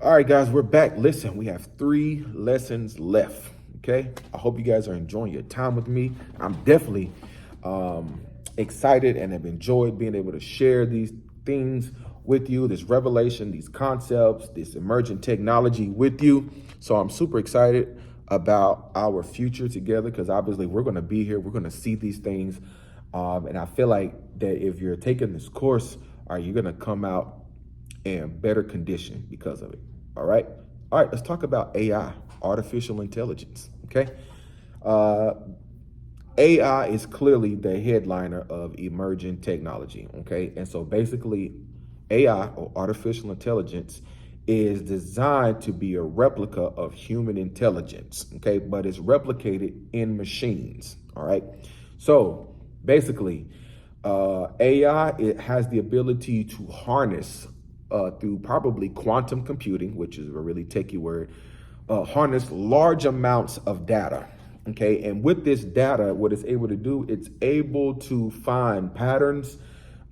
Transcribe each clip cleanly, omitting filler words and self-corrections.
All right, guys, we're back. Listen, we have 3 lessons left. Okay. I hope you guys are enjoying your time with me. I'm definitely excited and have enjoyed being able to share these things with you, this revelation, these concepts, this emerging technology with you. So I'm super excited about our future together because obviously we're going to be here. We're going to see these things. And I feel like that if you're taking this course, you're going to come out in better condition because of it. All right. All right. Let's talk about AI, artificial intelligence. Okay. Uh, AI is clearly the headliner of emerging technology. Okay. And so basically, AI or artificial intelligence is designed to be a replica of human intelligence. Okay. But it's replicated in machines. All right. So basically, AI, it has the ability to harness through probably quantum computing, which is a really techie word, harness large amounts of data. Okay, and with this data, what it's able to do, it's able to find patterns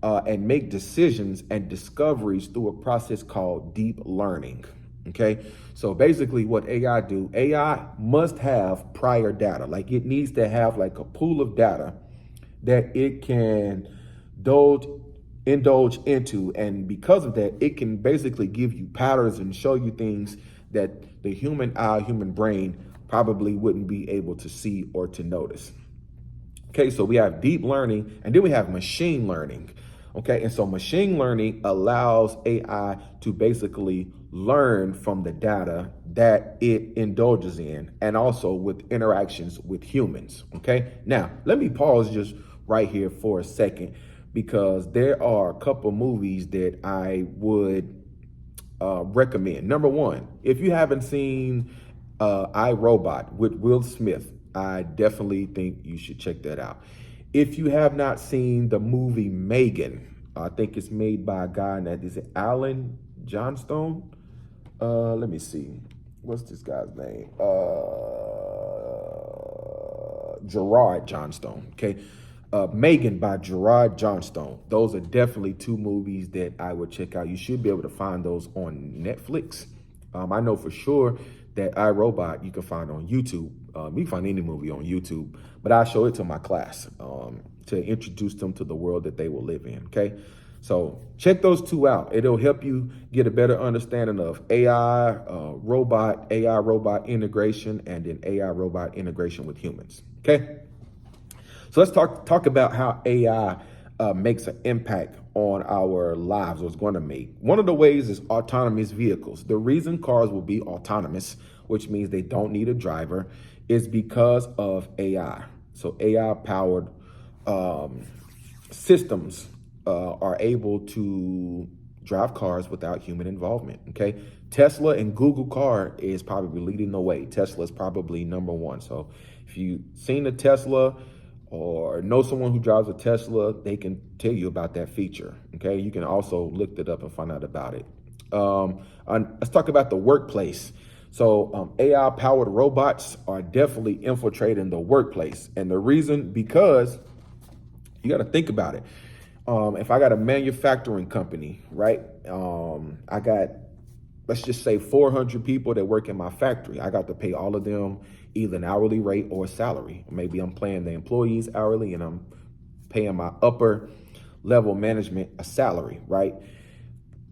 and make decisions and discoveries through a process called deep learning. Okay, so basically, what AI do, AI must have prior data. Like it needs to have like a pool of data that it can indulge indulge into, and because of that it can basically give you patterns and show you things that the human eye, human brain probably wouldn't be able to see or to notice. Okay, so we have deep learning and then we have machine learning. Okay, and so machine learning allows AI to basically learn from the data that it indulges in and also with interactions with humans. Okay, now let me pause just right here for a second because there are a couple movies that I would recommend. Number one, if you haven't seen I, Robot with Will Smith, I definitely think you should check that out. If you have not seen the movie Megan, I think it's made by a guy that is it Alan Johnstone. Let me see. What's this guy's name? Gerard Johnstone. Okay. Megan by Gerard Johnstone. Those are definitely 2 movies that I would check out. You should be able to find those on Netflix. I know for sure that iRobot you can find on YouTube. You can find any movie on YouTube, but I show it to my class to introduce them to the world that they will live in. Okay, so check those 2 out. It'll help you get a better understanding of AI robot integration, and then AI robot integration with humans. Okay. So let's talk about how AI makes an impact on our lives, or it's going to make. One of the ways is autonomous vehicles. The reason cars will be autonomous, which means they don't need a driver, is because of AI. So AI powered systems are able to drive cars without human involvement. Okay, Tesla and Google car is probably leading the way. Tesla is probably number 1. So if you've seen a Tesla or know someone who drives a Tesla, they can tell you about that feature. Okay, you can also look it up and find out about it. Let's talk about the workplace. So AI powered robots are definitely infiltrating the workplace, and the reason, because you got to think about it. If I got a manufacturing company, right? I got, let's just say 400 people that work in my factory. I got to pay all of them either an hourly rate or a salary. Maybe I'm paying the employees hourly and I'm paying my upper level management a salary, right?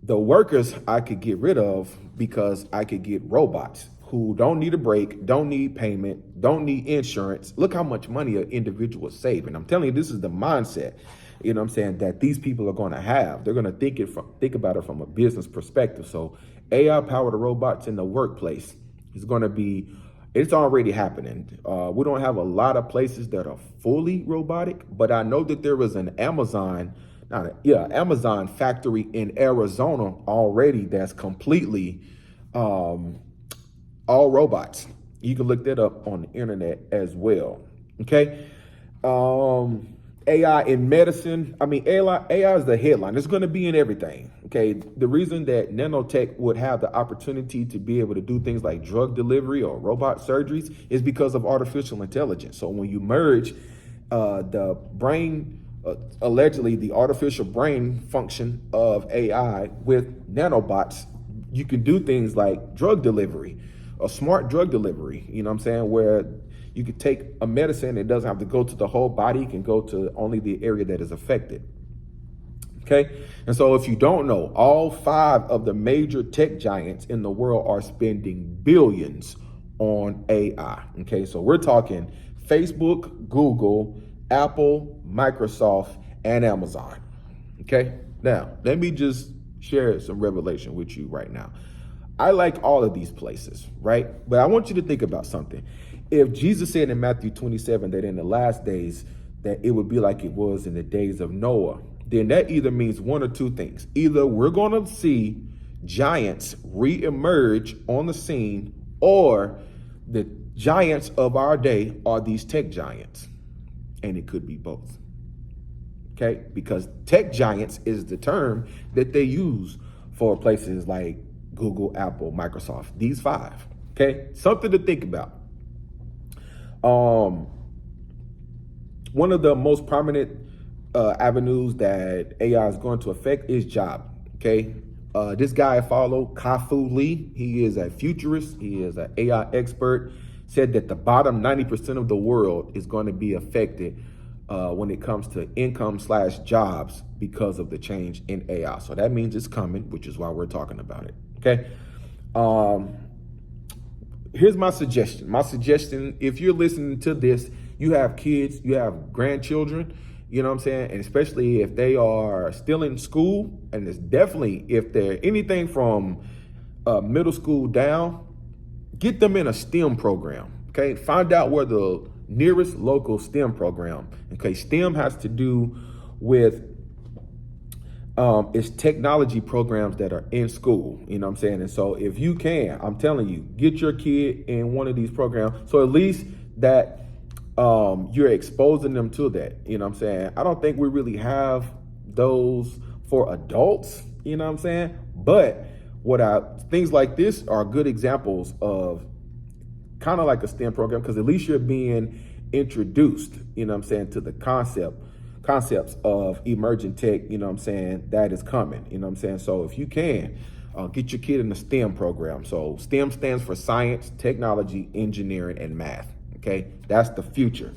The workers I could get rid of because I could get robots who don't need a break, don't need payment, don't need insurance. Look how much money an individual is saving. I'm telling you, this is the mindset, you know what I'm saying, that these people are going to have. They're going to think about it from a business perspective. So AI powered robots in the workplace is going to be, it's already happening. We don't have a lot of places that are fully robotic, but I know that there is an Amazon factory in Arizona already that's completely all robots. You can look that up on the internet as well. Okay. AI in medicine. I mean, AI is the headline. It's going to be in everything. Okay. The reason that nanotech would have the opportunity to be able to do things like drug delivery or robot surgeries is because of artificial intelligence. So when you merge the brain, allegedly the artificial brain function of AI with nanobots, you can do things like drug delivery, a smart drug delivery, you know what I'm saying, where you could take a medicine, it doesn't have to go to the whole body, it can go to only the area that is affected. Okay, and so if you don't know, all 5 of the major tech giants in the world are spending billions on AI. Okay, so we're talking Facebook, Google, Apple, Microsoft, and Amazon. Okay, now let me just share some revelation with you right now. I like all of these places, right? But I want you to think about something. If Jesus said in Matthew 27 that in the last days that it would be like it was in the days of Noah, then that either means one or two things. Either we're going to see giants re-emerge on the scene, or the giants of our day are these tech giants. And it could be both. Okay, because tech giants is the term that they use for places like Google, Apple, Microsoft, these 5. Okay, something to think about. One of the most prominent avenues that AI is going to affect is job. Okay, this guy I follow, Ka-Fu Lee, he is a futurist, he is an AI expert, said that the bottom 90% of the world is going to be affected when it comes to income/jobs because of the change in AI. So that means it's coming, which is why we're talking about it. Okay. Here's my suggestion. My suggestion, if you're listening to this, you have kids, you have grandchildren, you know what I'm saying? And especially if they are still in school, and it's definitely if they're anything from middle school down, get them in a STEM program. Okay. Find out where the nearest local STEM program. Okay. STEM has to do with it's technology programs that are in school, you know what I'm saying? And so if you can, I'm telling you, get your kid in one of these programs. So at least that you're exposing them to that, you know what I'm saying? I don't think we really have those for adults, you know what I'm saying? But things like this are good examples of kind of like a STEM program, because at least you're being introduced, you know what I'm saying, to the concepts of emerging tech, you know what I'm saying, that is coming, you know what I'm saying? So if you can, get your kid in the STEM program. So STEM stands for science, technology, engineering, and math. Okay, that's the future.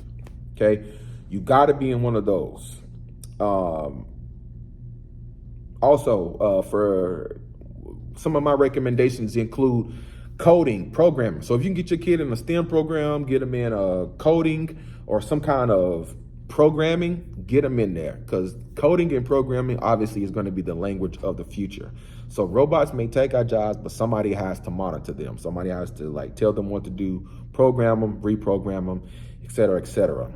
Okay, you got to be in one of those. Also, for some of my recommendations include coding, programming. So if you can get your kid in a STEM program, get them in coding or some kind of programming, get them in there, because coding and programming obviously is going to be the language of the future. So robots may take our jobs, but somebody has to monitor them. Somebody has to like tell them what to do, program them, reprogram them, et cetera, et cetera.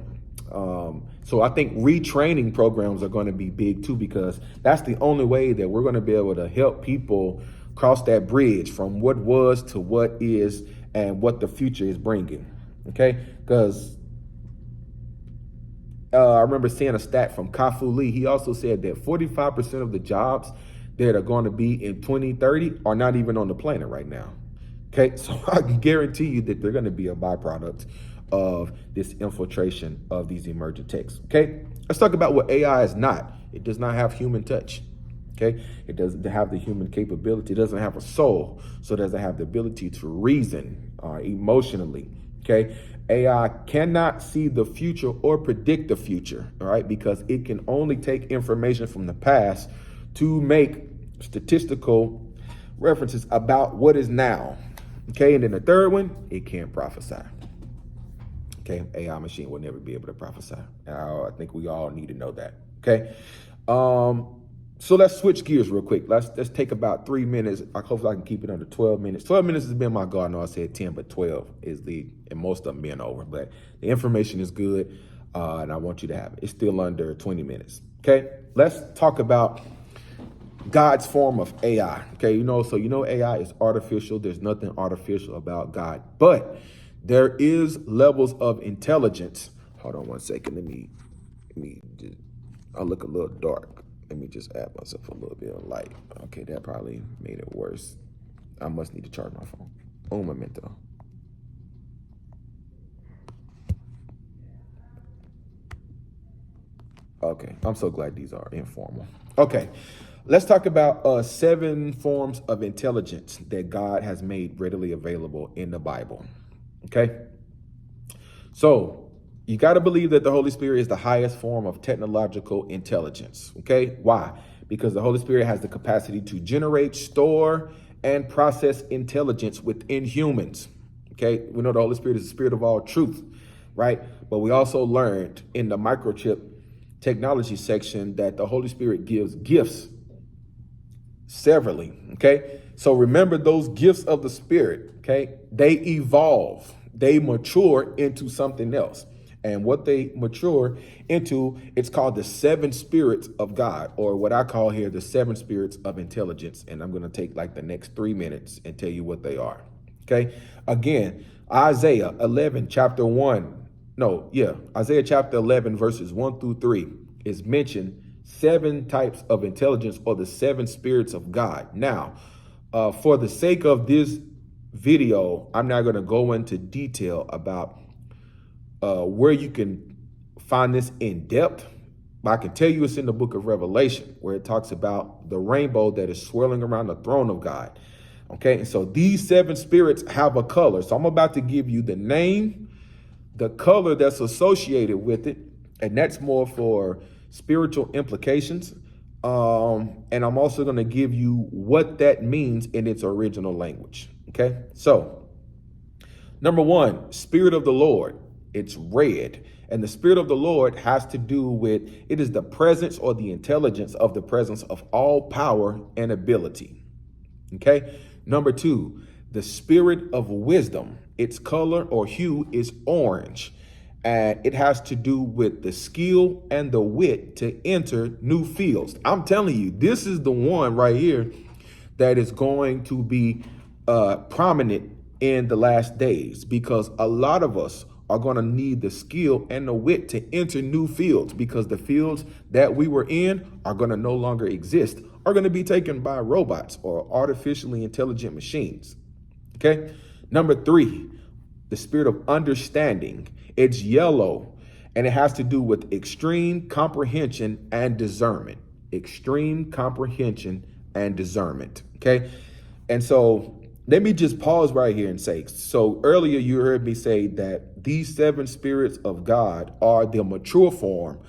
So I think retraining programs are going to be big too, because that's the only way that we're going to be able to help people cross that bridge from what was to what is and what the future is bringing. Okay, because I remember seeing a stat from Ka-Fu Lee. He also said that 45% of the jobs that are going to be in 2030 are not even on the planet right now. Okay, so I can guarantee you that they're going to be a byproduct of this infiltration of these emergent techs. Okay, let's talk about what AI is not. It does not have human touch. Okay, it doesn't have the human capability. It doesn't have a soul, so it doesn't have the ability to reason emotionally. Okay, AI cannot see the future or predict the future, all right, because it can only take information from the past to make statistical references about what is now. Okay, and then the third one, it can't prophesy. Okay, AI machine will never be able to prophesy. I think we all need to know that. Okay, so let's switch gears real quick. Let's take about 3 minutes. Hopefully I can keep it under 12 minutes. 12 minutes has been my goal. I know I said 10, but 12 is and most of them being over. But the information is good, and I want you to have it. It's still under 20 minutes. Okay, let's talk about God's form of AI. Okay, so AI is artificial. There's nothing artificial about God, but there is levels of intelligence. Hold on one second. Let me just, I look a little dark. Let me just add myself a little bit of light. Okay, that probably made it worse. I must need to charge my phone. Un momento. Okay, I'm so glad these are informal. Okay, Let's talk about 7 forms of intelligence that God has made readily available in the Bible. Okay. So you got to believe that the Holy Spirit is the highest form of technological intelligence. Okay. Why? Because the Holy Spirit has the capacity to generate, store, and process intelligence within humans. Okay. We know the Holy Spirit is the spirit of all truth, right? But we also learned in the microchip technology section that the Holy Spirit gives gifts severally. Okay. So remember those gifts of the Spirit. Okay. They evolve, they mature into something else. And what they mature into, it's called the 7 spirits of God, or what I call here the 7 spirits of intelligence. And I'm going to take like the next 3 minutes and tell you what they are. Okay. Again, Isaiah chapter 11, verses 1 through 3 is mentioned 7 types of intelligence, or the 7 spirits of God. Now, for the sake of this video, I'm not going to go into detail about where you can find this in depth, but I can tell you it's in the book of Revelation, where it talks about the rainbow that is swirling around the throne of God. Okay, and so these 7 spirits have a color. So I'm about to give you the name, the color that's associated with it, and that's more for spiritual implications. And I'm also going to give you what that means in its original language. Okay, so number 1, Spirit of the Lord. It's red. And the Spirit of the Lord has to do with, it is the presence or the intelligence of the presence of all power and ability. Okay. Number 2, the Spirit of wisdom. Its color or hue is orange. And it has to do with the skill and the wit to enter new fields. I'm telling you, this is the one right here that is going to be prominent in the last days, because a lot of us are going to need the skill and the wit to enter new fields, because the fields that we were in are going to no longer exist, are going to be taken by robots or artificially intelligent machines. Okay. Number 3, the Spirit of understanding. It's yellow, and it has to do with extreme comprehension and discernment. Extreme comprehension and discernment. Okay. And so let me just pause right here and say, so earlier you heard me say that these 7 spirits of God are the mature form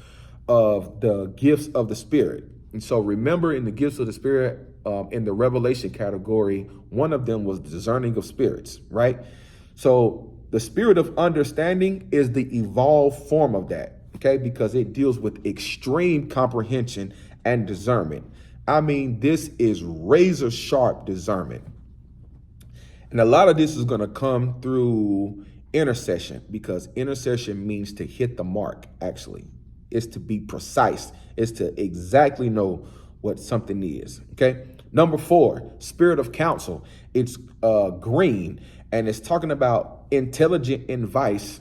of the gifts of the Spirit. And so remember, in the gifts of the Spirit, in the revelation category, one of them was discerning of spirits, right? So the Spirit of understanding is the evolved form of that, okay? Because it deals with extreme comprehension and discernment. I mean, this is razor sharp discernment. And a lot of this is going to come through intercession, because intercession means to hit the mark, actually. It's to be precise. It's to exactly know what something is, okay? Number 4, Spirit of counsel. It's green, and it's talking about intelligent advice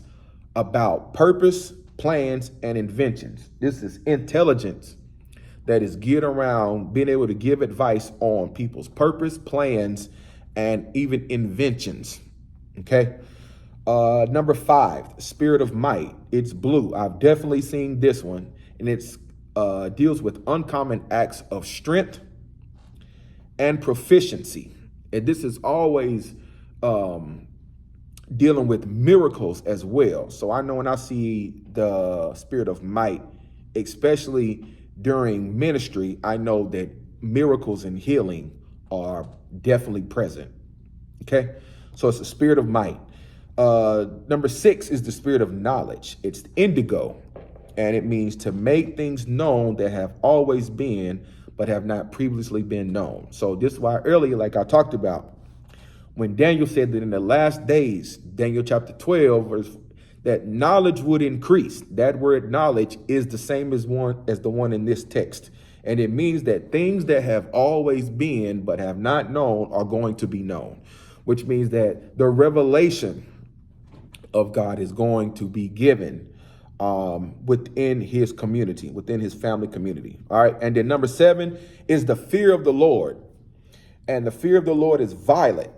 about purpose, plans, and inventions. This is intelligence that is geared around being able to give advice on people's purpose, plans, and even inventions. Okay. Number 5, Spirit of might. It's blue. I've definitely seen this one, and it's deals with uncommon acts of strength and proficiency. And this is always dealing with miracles as well. So I know when I see the Spirit of might, especially during ministry, I know that miracles and healing are definitely present. Okay. So it's the Spirit of might. Number 6 is the Spirit of knowledge. It's indigo, and it means to make things known that have always been, but have not previously been known. So this is why earlier, like I talked about, when Daniel said that in the last days, Daniel chapter 12, verse, that knowledge would increase. That word knowledge is the same as the one in this text. And it means that things that have always been but have not known are going to be known, which means that the revelation of God is going to be given within his community, within his family community. All right. And then number 7 is the fear of the Lord. And the fear of the Lord is violet,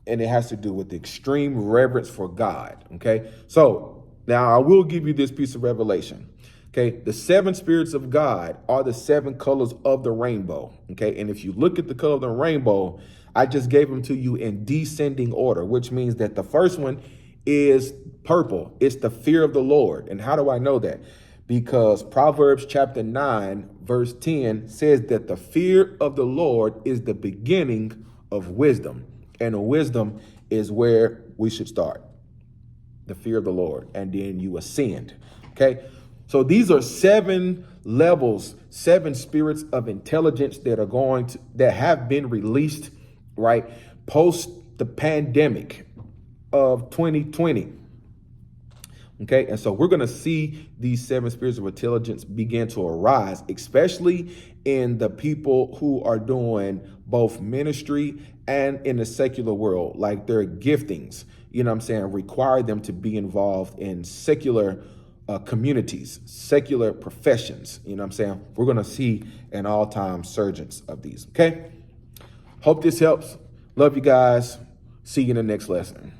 and it has to do with extreme reverence for God. Okay. So now I will give you this piece of revelation. Okay, the seven spirits of God are the seven colors of the rainbow. Okay, and if you look at the color of the rainbow, I just gave them to you in descending order, which means that the first one is purple. It's the fear of the Lord. And how do I know that? Because Proverbs chapter 9, verse 10 says that the fear of the Lord is the beginning of wisdom. And wisdom is where we should start. The fear of the Lord. And then you ascend. Okay. So these are seven levels, seven spirits of intelligence that have been released, right, post the pandemic of 2020. Okay, and so we're going to see these seven spirits of intelligence begin to arise, especially in the people who are doing both ministry and in the secular world, like their giftings, you know what I'm saying, require them to be involved in secular communities, secular professions. You know what I'm saying? We're going to see an all-time surgence of these. Okay. Hope this helps. Love you guys. See you in the next lesson.